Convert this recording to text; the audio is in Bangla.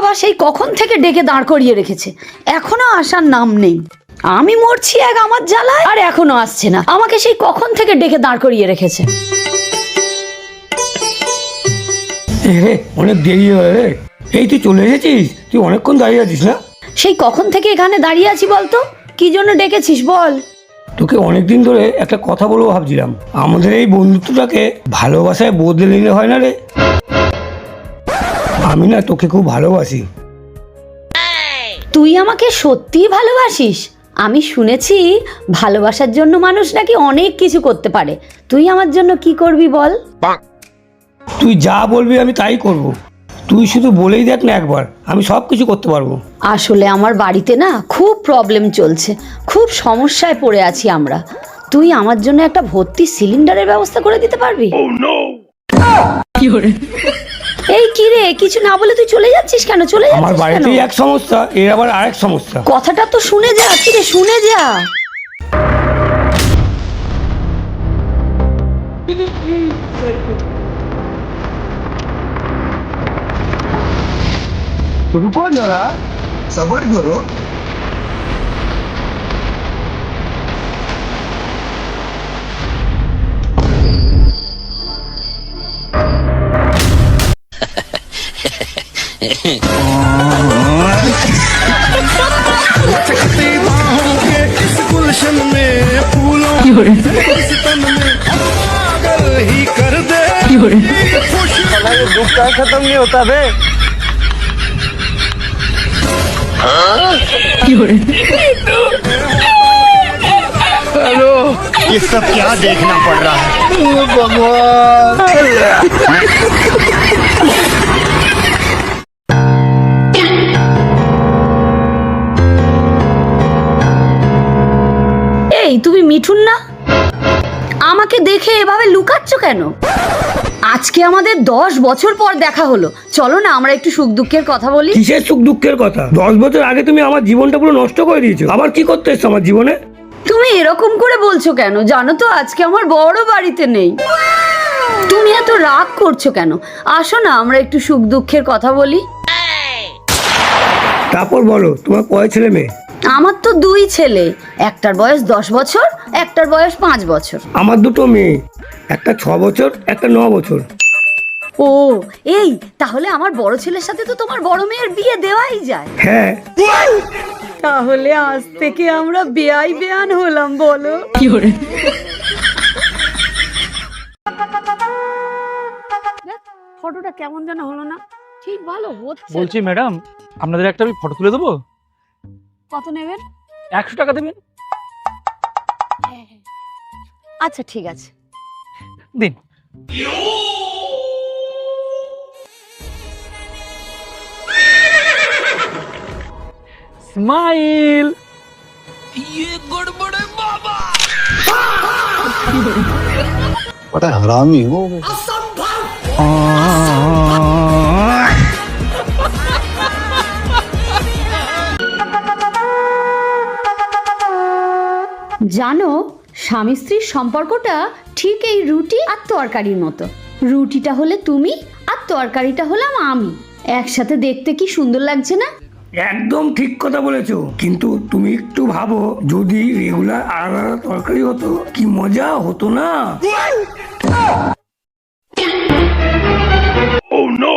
বাবা সেই কখন থেকে ডেকে দাঁড় করিয়ে রেখেছে, এখনো আসার নাম নেই। আমি মরছি এক আমার জ্বালায়, আর এখনো আসছে না। আমাকে সেই কখন থেকে ডেকে দাঁড় করিয়ে রেখেছে। অনেক দেরি হয়ে রে। এই তুই চলে এসেছিস? তুই অনেকক্ষণ দাঁড়িয়ে আছিস না? সেই কখন থেকে এখানে দাঁড়িয়ে আছি বলতো, কি জন্য ডেকেছিস বল? তোকে অনেকদিন ধরে একটা কথা বলবো ভাবছিলাম। আমাদের এই বন্ধুত্বটাকে ভালোবাসায় বদলে নিলে হয় না রে? আমি না তোকে খুব ভালোবাসি। তুই আমাকে সত্যিই ভালোবাসিস? আমি শুনেছি ভালোবাসার জন্য মানুষ নাকি অনেক কিছু করতে পারে। তুই আমার জন্য কি করবি বল? তুই যা বলবি আমি তাই করব। তুই শুধু বলেই দেখ না একবার, আমি সব কিছু করতে পারবো। আসলে আমার বাড়িতে না খুব প্রবলেম চলছে, খুব সমস্যায় পড়ে আছি আমরা। তুই আমার জন্য একটা ভর্তি সিলিন্ডারের ব্যবস্থা করে দিতে পারবি? এই কি রে, কিছু না বলে তুই চলে যাচ্ছিস কেন? চলে আমার যাচ্ছিস কেন? বাড়িতেই এক সমস্যা, এর আবার আরেক সমস্যা। কথাটা তো শুনে যা, কি রে শুনে যা। रुको जरा, सबर करो। इस गुलशन में फूलों सितम में पागल ही कर दे। ये दुख का खत्म नहीं होता बे। हेलो, ये सब क्या देखना पड़ रहा है भगवान। এই তুমি মিঠুন না? আমাকে দেখে এভাবে লুকাচ্ছ কেন? আজকে আমাদের 10 বছর পর দেখা হলো, চলো না আমরা একটু সুখ দুঃখের কথা বলি। কিসের সুখ দুঃখের কথা? 10 বছর আগে তুমি আমার জীবনটা পুরো নষ্ট করে দিয়েছো। আবার কি করতে এসছো আমার জীবনে? তুমি এরকম করে বলছো কেন? জানো তো আজকে আমার বড় বাড়িতে নেই। তুমি এত রাগ করছো কেন? আসো না আমরা একটু সুখ দুঃখের কথা বলি। তারপর বলো, তোমার কয় ছেলে মেয়ে? আমার তো 2 ছেলে, একটার বয়স 10 বছর, একটার বয়স 5 বছর। আমার 2টো মেয়ে, একটা 6 বছর, একটা 9 বছর। ও এই, তাহলে আমার বড় ছেলের সাথে তো তোমার বড় মেয়ের বিয়ে দেওয়াই যায়। হ্যাঁ, তাহলে আজ থেকে আমরা বেয়াই বেয়ান হলাম, বলো? ফটোটা কেমন যেন হলো না? ঠিক ভালো হচ্ছে। বলছি ম্যাডাম, আপনাদের একটা আমি ফটো তুলে দেবো। কত নেবেন? 100 টাকা দেবেন। আচ্ছা ঠিক আছে, দিন। স্মাইল। बड़ा हरामी हो। জানো স্বামী স্ত্রীর সম্পর্কটা ঠিক এই রুটি আর তরকারির মতো। রুটিটা হলে তুমি আর তরকারিটা হলাম আমি। একসাথে দেখতে কি সুন্দর লাগছে না? একদম ঠিক কথা বলেছো। কিন্তু তুমি একটু ভাবো, যদি রেগুলার আলাদা আলাদা তরকারি হতো কি মজা হতো না? Oh no!